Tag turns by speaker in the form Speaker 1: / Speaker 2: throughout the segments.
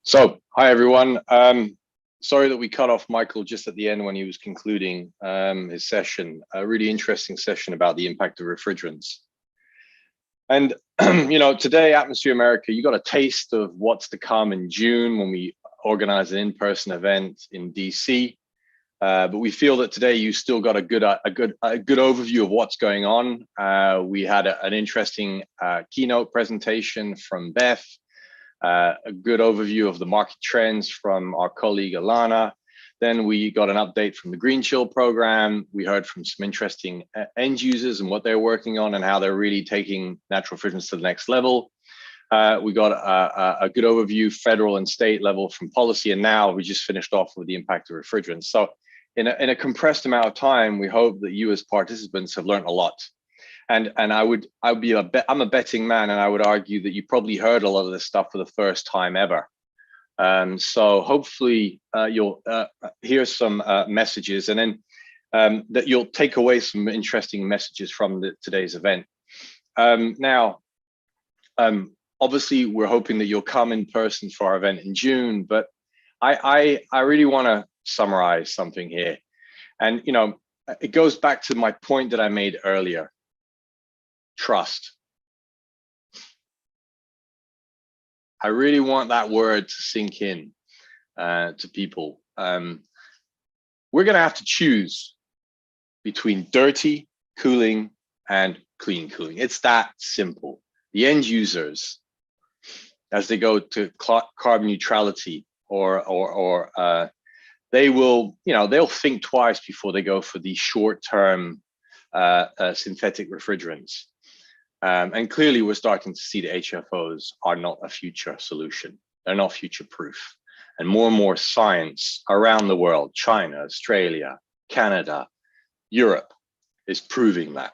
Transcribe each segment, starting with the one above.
Speaker 1: Hi everyone. Sorry that we cut off Michael just at the end when he was concluding his session. A really interesting session about the impact of refrigerants. And today, Atmosphere America, you got a taste of what's to come in June when we organize an in-person event in DC. But we feel that today you still got a good overview of what's going on. We had an interesting keynote presentation from Beth. A good overview of the market trends from our colleague Alana. Then we got an update from the Green Chill program. We heard from some interesting end users and what they're working on and how they're really taking natural refrigerants to the next level. We got a good overview, federal and state level from policy. And now we just finished off with the impact of refrigerants. So in a compressed amount of time, we hope that you as participants have learned a lot. And I'm a betting man, and I would argue that you probably heard a lot of this stuff for the first time ever. So hopefully you'll hear some messages, and then that you'll take away some interesting messages from today's event. Obviously we're hoping that you'll come in person for our event in June, but I really want to summarize something here. And it goes back to my point that I made earlier. Trust. I really want that word to sink in to people. We're going to have to choose between dirty cooling and clean cooling. It's that simple. The end users, as they go to carbon neutrality, or they will, they'll think twice before they go for the short-term synthetic refrigerants. And clearly we're starting to see the HFOs are not a future solution. They're not future proof. And more science around the world, China, Australia, Canada, Europe, is proving that.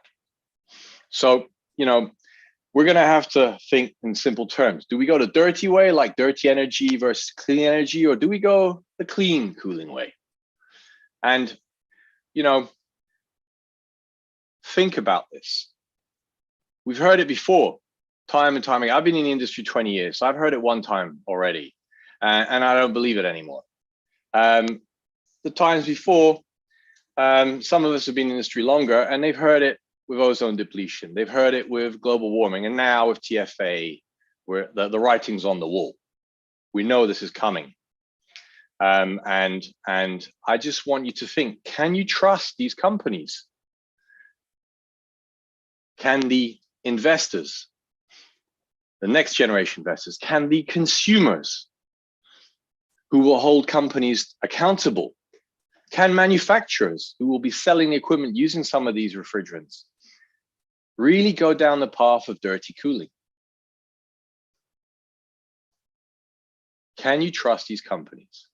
Speaker 1: So, we're going to have to think in simple terms. Do we go the dirty way, like dirty energy versus clean energy, or do we go the clean cooling way? And, think about this. We've heard it before, time and time again. I've been in the industry 20 years, so I've heard it one time already, and I don't believe it anymore. The times before, some of us have been in the industry longer, and they've heard it with ozone depletion. They've heard it with global warming, and now with TFA, where the writing's on the wall. We know this is coming. And I just want you to think, can you trust these companies? Can the investors, the next generation investors, can the consumers who will hold companies accountable, can manufacturers who will be selling the equipment using some of these refrigerants really go down the path of dirty cooling? Can you trust these companies?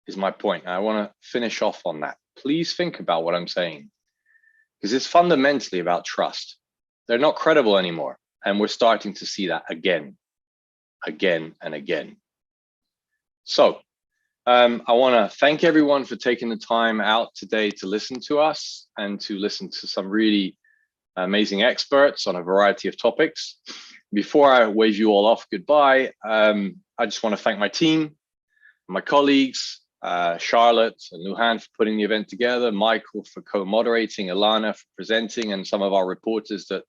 Speaker 1: Is my point. And I want to finish off on that. Please think about what I'm saying, because it's fundamentally about trust. They're not credible anymore. And we're starting to see that again and again. So I want to thank everyone for taking the time out today to listen to us and to listen to some really amazing experts on a variety of topics. Before I wave you all off goodbye, I just want to thank my team, my colleagues, Charlotte and Luhan for putting the event together, Michael for co-moderating, Alana for presenting, and some of our reporters that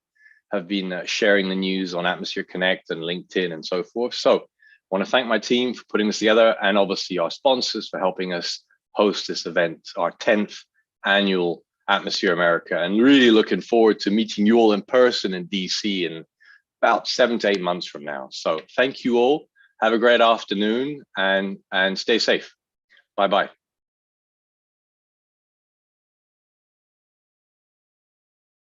Speaker 1: have been sharing the news on Atmosphere Connect and LinkedIn and so forth. So I want to thank my team for putting this together, and obviously our sponsors for helping us host this event, our 10th annual Atmosphere America, and really looking forward to meeting you all in person in DC in about 7 to 8 months from now. So thank you all. Have a great afternoon and stay safe. Bye-bye.